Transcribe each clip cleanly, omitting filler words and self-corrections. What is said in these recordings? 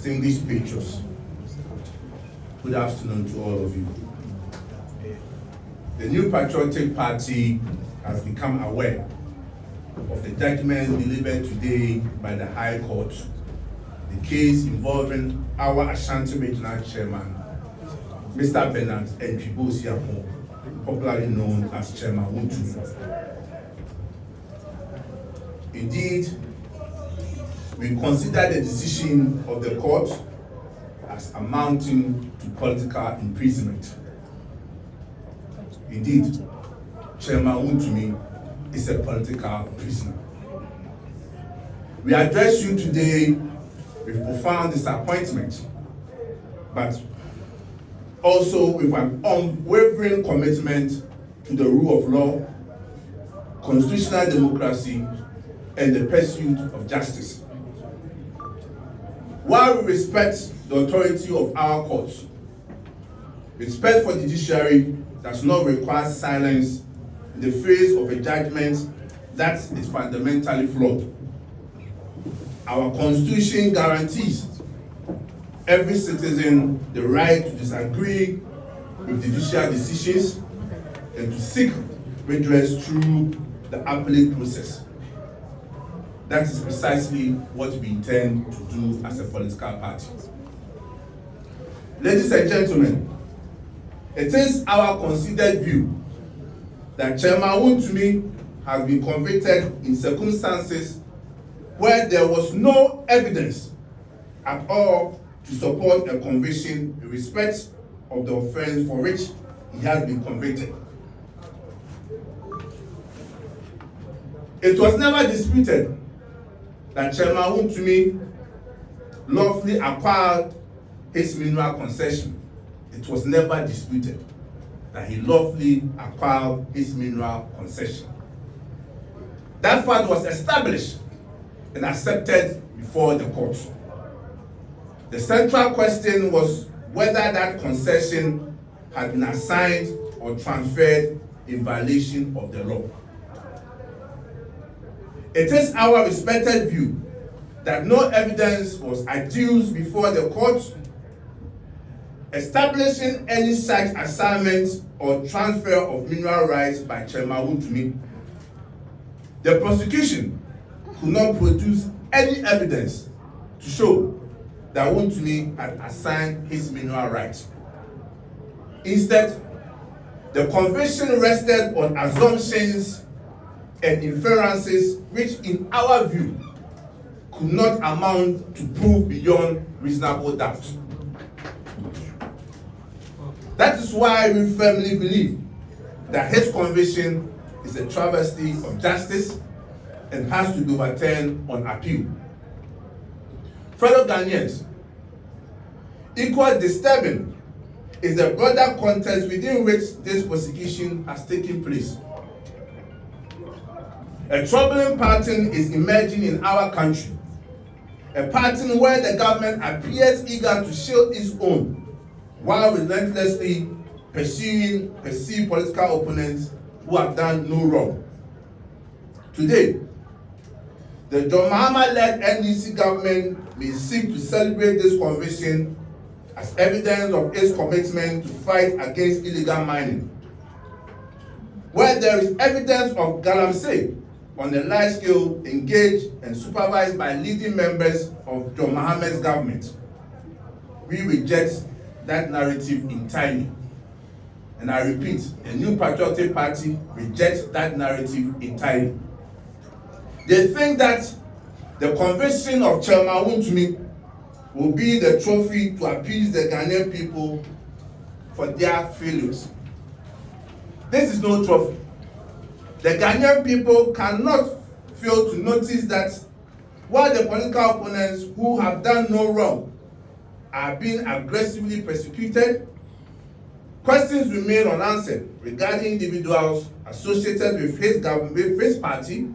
distinguished patrons, good afternoon to all of you. The New Patriotic Party has become aware of the judgment delivered today by the High Court, the case involving our Ashanti Regional Chairman, Mr. Bernard NPP, popularly known as Chairman Wontumi. Indeed, we consider the decision of the court as amounting to political imprisonment. Indeed, Chairman Wontumi is a political prisoner. We address you today with profound disappointment, but also with an unwavering commitment to the rule of law, constitutional democracy, and the pursuit of justice. While we respect the authority of our courts, respect for the judiciary does not require silence in the face of a judgment that is fundamentally flawed. Our Constitution guarantees every citizen the right to disagree with judicial decisions and to seek redress through the appellate process. That is precisely what we intend to do as a political party. Ladies and gentlemen, it is our considered view that Chairman Wontumi has been convicted in circumstances where there was no evidence at all to support a conviction in respect of the offense for which he has been convicted. It was never disputed that Chairman Wontumi lawfully acquired his mineral concession. It was never disputed that he lawfully acquired his mineral concession. That fact was established and accepted before the court. The central question was whether that concession had been assigned or transferred in violation of the law. It is our respected view that no evidence was adduced before the court establishing any such assignment or transfer of mineral rights by Chairman Wontumi. The prosecution could not produce any evidence to show that Wontumi had assigned his mineral rights. Instead, the conviction rested on assumptions and inferences which, in our view, could not amount to proof beyond reasonable doubt. That is why we firmly believe that his conviction is a travesty of justice and has to be overturned on appeal. Fellow Ghanaians, equally disturbing is the broader context within which this prosecution has taken place. A troubling pattern is emerging in our country, a pattern where the government appears eager to shield its own while relentlessly pursuing perceived political opponents who have done no wrong. Today, the John Mahama-led NDC government may seek to celebrate this conviction as evidence of its commitment to fight against illegal mining. Where there is evidence of galamsey on a large scale engaged and supervised by leading members of John Mahama's government, we reject that narrative entirely. And I repeat, the New Patriotic Party rejects that narrative entirely. They think that the conviction of Chairman Wontumi will be the trophy to appease the Ghanaian people for their failures. This is no trophy. The Ghanaian people cannot fail to notice that while the political opponents who have done no wrong are being aggressively persecuted, questions remain unanswered regarding individuals associated with his party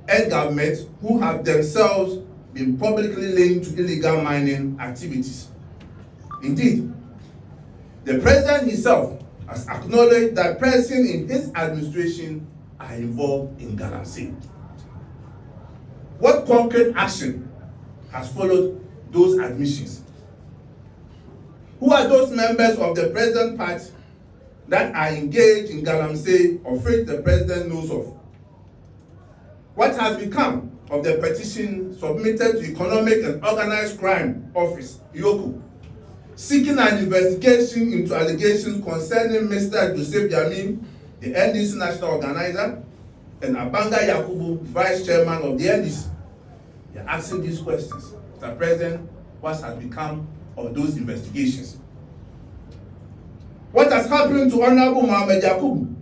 and government who have themselves been publicly linked to illegal mining activities. Indeed, the president himself has acknowledged that persons in his administration are involved in galamsey. What concrete action has followed those admissions? Who are those members of the present party that are engaged in galamsey of which the president knows of? What has become of the petition submitted to Economic and Organized Crime Office, (EOCO), seeking an investigation into allegations concerning Mr. Joseph Yamin, the NDC national organizer, and Abanga Yakubu, vice chairman of the NDC? They are asking these questions. Mr. President, what has become of those investigations? What has happened to Honorable Mohammed Yakubu,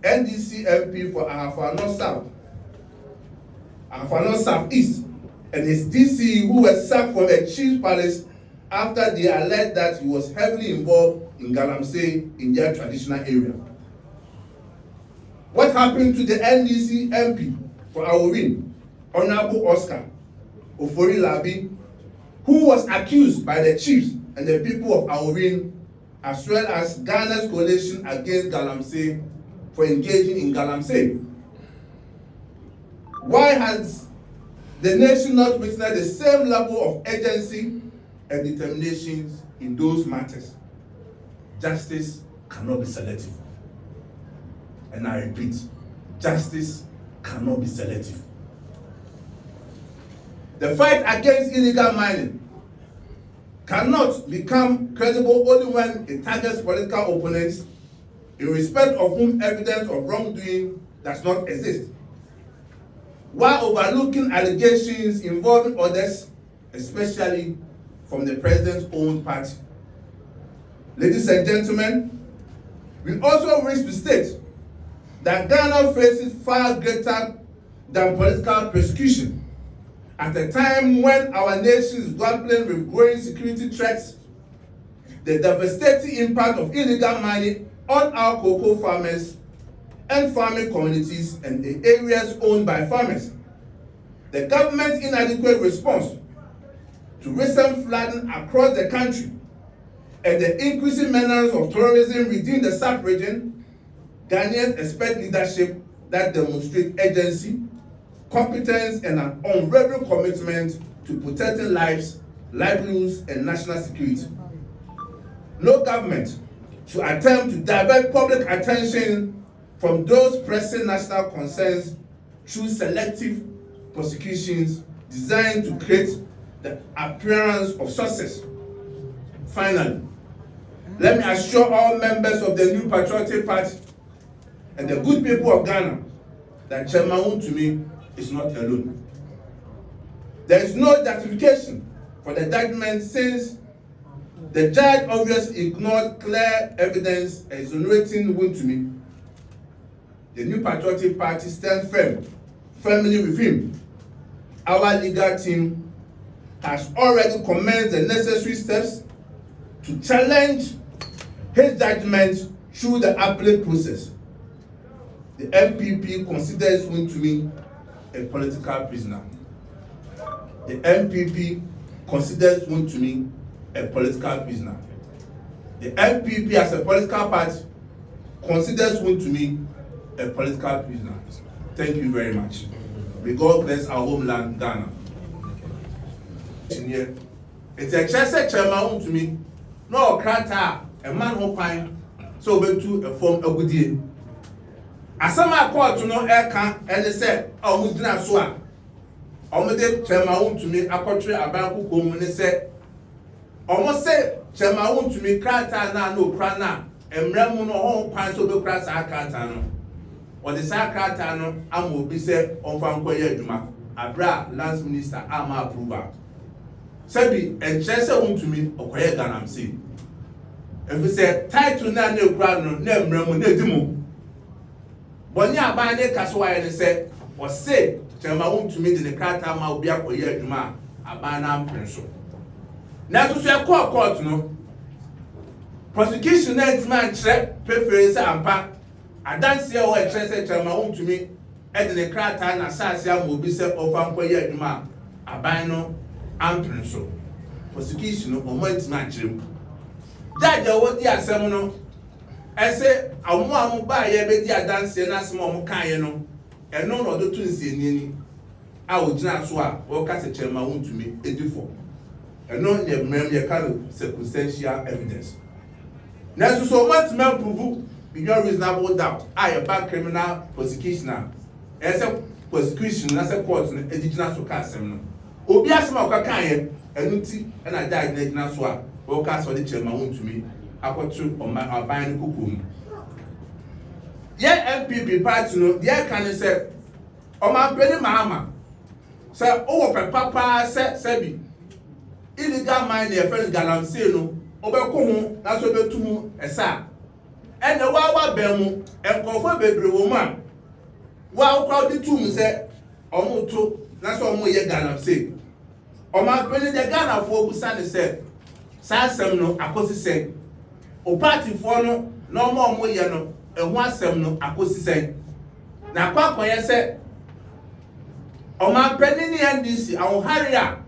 NDC MP for Ahafo South, Ahafo South East, and his DC who was sacked from a chief's palace after they alleged that he was heavily involved in galamsey in their traditional area? What happened to the NDC MP for Aworin, Honorable Oscar Ofori Labi, who was accused by the chiefs and the people of Aworin, as well as Ghana's coalition against galamsey, for engaging in galamsey? Why has the nation not witnessed the same level of urgency and determination in those matters? Justice cannot be selective. And I repeat, justice cannot be selective. The fight against illegal mining cannot become credible only when it targets political opponents in respect of whom evidence of wrongdoing does not exist, while overlooking allegations involving others, especially from the president's own party. Ladies and gentlemen, we also wish to state that Ghana faces far greater than political persecution at a time when our nation is grappling with growing security threats, the devastating impact of illegal mining on our cocoa farmers and farming communities and the areas owned by farmers, the government's inadequate response to recent flooding across the country, and the increasing menace of terrorism within the sub-region. Ghanaians expect leadership that demonstrates urgency, competence, and an unwavering commitment to protecting lives, livelihoods, and national security. No government should attempt to divert public attention from those pressing national concerns through selective prosecutions designed to create the appearance of success. Finally, let me assure all members of the New Patriotic Party and the good people of Ghana that Chairman Wontumi is not alone. There is no justification for the judgment since the judge obviously ignored clear evidence exonerating Wontumi. The New Patriotic Party stands firmly with him. Our legal team has already commenced the necessary steps to challenge his judgment through the appellate process. The NPP considers Wontumi a political prisoner. The NPP considers Wontumi a political prisoner. The NPP as a political party considers Wontumi a political prisoner. Thank you very much. May God bless our homeland, Ghana. It's a Chairman Wontumi, no crata, a man who pine, so we to a form of good year. As some are called to know air can and they said, oh, we didn't swear. Omede Chairman Wontumi a country about who come and they said, almost say Chairman Wontumi crata na no crana, and Ramuno home pine so be crass our crata. Or the Sakrata no Amo be said on Fankoya Duma, Abra, Lance Minister, Ama approval. Sebi and Chester Wontumi or Koya Ganam see. If we say title na no crown, name Ramu Nedimu. Bonya Bane Kaswa and said, or say, Chairman Wontumi the Krata Maubia Koya Duma, Abana Prince. Now to say court no. Prosecution next man check, preference and pack. Adansi a wɔyɛ kyerɛ sɛ Chairman Wontumi ɛde ne krataa na asase ama obi sɛ ɔfa nkɔyɛ adwuma a aban no ampene so. Prosecution no ɔmo antumi akyerɛ mu. Judge a wɔdi asɛm no ɛsɛ ɔmo a ɔmo baayɛ bɛdi adansi na asɛm a ɔmo kaeɛ no ɛno na ɔde to nsɛnni ni a ogyina so a wɔka sɛ Chairman Wontumi edi fɔ. ɛno yɛ mmɛm yɛka no circumstantial evidence. Nanso so ɔmatumi prove beyond reasonable doubt a yɛba criminal prosecution a ɛsɛ prosecution na sɛ court no ɛgyina so ka asɛm no obi asɛm a ɔka kan yɛ ɛno ti ɛna judge na gyina so a wɔka sɛ ɔde Chairman Wontumi akɔto ɔban no koko mu. Yɛ NPP party no deɛ ka ne sɛ ɔmampani Mahama sɛ ɔwɔ pɛpa paa sɛbi illegal mine yɛ fɛ no galamsey no ɔbɛkɔ ho na so ɔbɛtu mu ɛsa ɛna wa bɛn mu nkɔfo bebree wɔ mu a wa ɔkɔ de tu mu sɛ ɔmo to na so ɔmo yɛ galamsey ɔmampani de Ghanafoɔ busa ne sɛ saa asɛm no akɔsi sɛ o partyfoɔ no na ɔmo yɛ no ɛho asɛm no akɔsi sɛ na akɔyɛ sɛ ɔmampani ne NDC ahohare a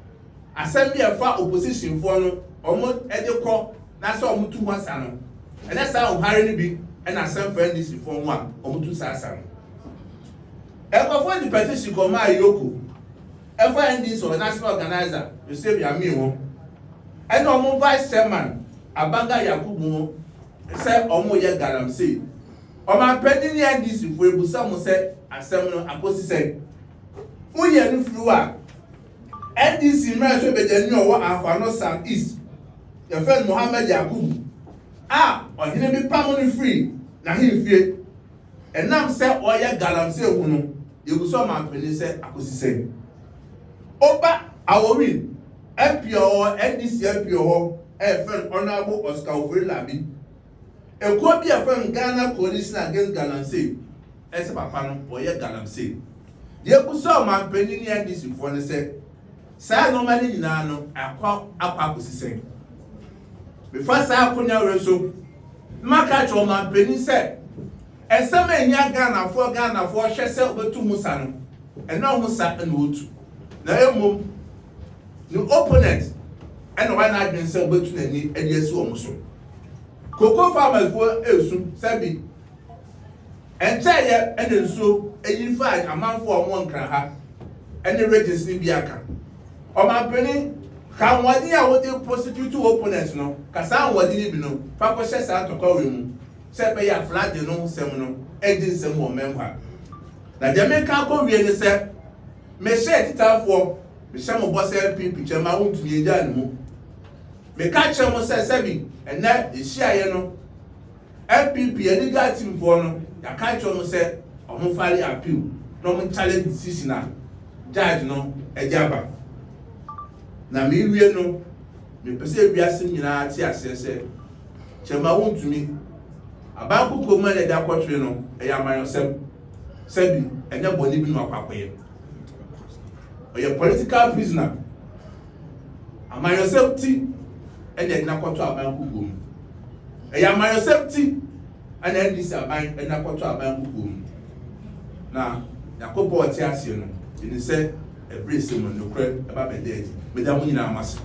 asɛm bi ɛfa opposition foɔ no ɔmo ɛde kɔ na sɛ ɔmo tu ho asa no ɛnɛ saa ahohare no bi ɛna asɛm fa NDC foɔ ho a ɔmo tu saa asa no ɛkɔfo di petition kɔma ayoko ɛfa NDC or national organizer Yosef Yami ho ɛna ɔmo vice chairman Abanga Yakubu ho sɛ ɔmo yɛ galamsey ɔmampani ne NDC foɔ ebusa mo sɛ asɛm no akɔsi sɛ woyɛ no firi a NDC mmerɛ so bɛgyani ɔwɔ Afano South East yɛfɛ Mohammed Yakubu a ɔhene bi pam no firi na hemfie ɛnam sɛ ɔyɛ galamsey hu no yɛbusa ɔmampani sɛ akɔsi sɛ ɔba awɔwi MP ɔwɔ NDC MP ɔwɔ ɛfɛ Honorable Oscar Labi ekuo bi ɛfɛ Ghana Coalition Against Galamsey ɛsɛ papa no ɔyɛ galamsey yɛbusa ɔmampani ne NDC foɔ no sɛ saa nɔɔma no nyinaa no akɔ akɔsi sɛ before saa akonya wɛ so maka kyerɛ ɔmampani sɛ ɛsɛm ɛnya Ghanafoɔ hwɛ sɛ ɔbɛtu mu sa no ɛna ɔmo sa ɛna otu na emom ne opponent ɛna wɔn adwene sɛ ɔbɛtu n'ani ɛde esi wɔn so cocoa farmers foɔ esu sɛbi ɛnkyɛn ɛna nsuo eyi fa amanfoɔ ɔmo nkran ha ɛne regis ne bi aka ɔmampani ka wɔde a wɔde prosecute opponents no kasa wɔde ne bi no fa kɔhyɛ saa tɔkɔ wɔ mu sɛ bɛyɛ aflade no nsɛm no ɛdi nsɛm wɔ mɛmpa na deɛ meka kɔ wie ne sɛ mehyɛ titafoɔ mehyɛ mo bɔ sɛ NPP Chairman Wontumi egya ne mu meka kyerɛ mo sɛ sɛbi ɛnɛ ehyiaeɛ no NPP legal team foɔ no yɛaka kyerɛ mo sɛ ɔmo file appeal na ɔmo challenge decision a judge no ɛde aba na mewie no mepɛ sɛ ewiase nyinaa te aseɛ sɛ Chairman Wontumi abanko kɔma na ɛde akɔtwere no ɛyɛ amanyɔsɛm sɛbi ɛnyɛ bɔne bi no akɔakɔyɛ ɔyɛ political prisoner amanyɔsɛm ti ɛna ɛde akɔtɔ abanko kɔmu ɛyɛ amanyɔsɛm ti ɛna NDC aban ɛde akɔtɔ abanko kɔmu na yakɔbɔ ɔte aseɛ no ɛne sɛ ɛbrɛ sɛ mo nokorɛ ɛba bɛda adi meda mo nyinaa mase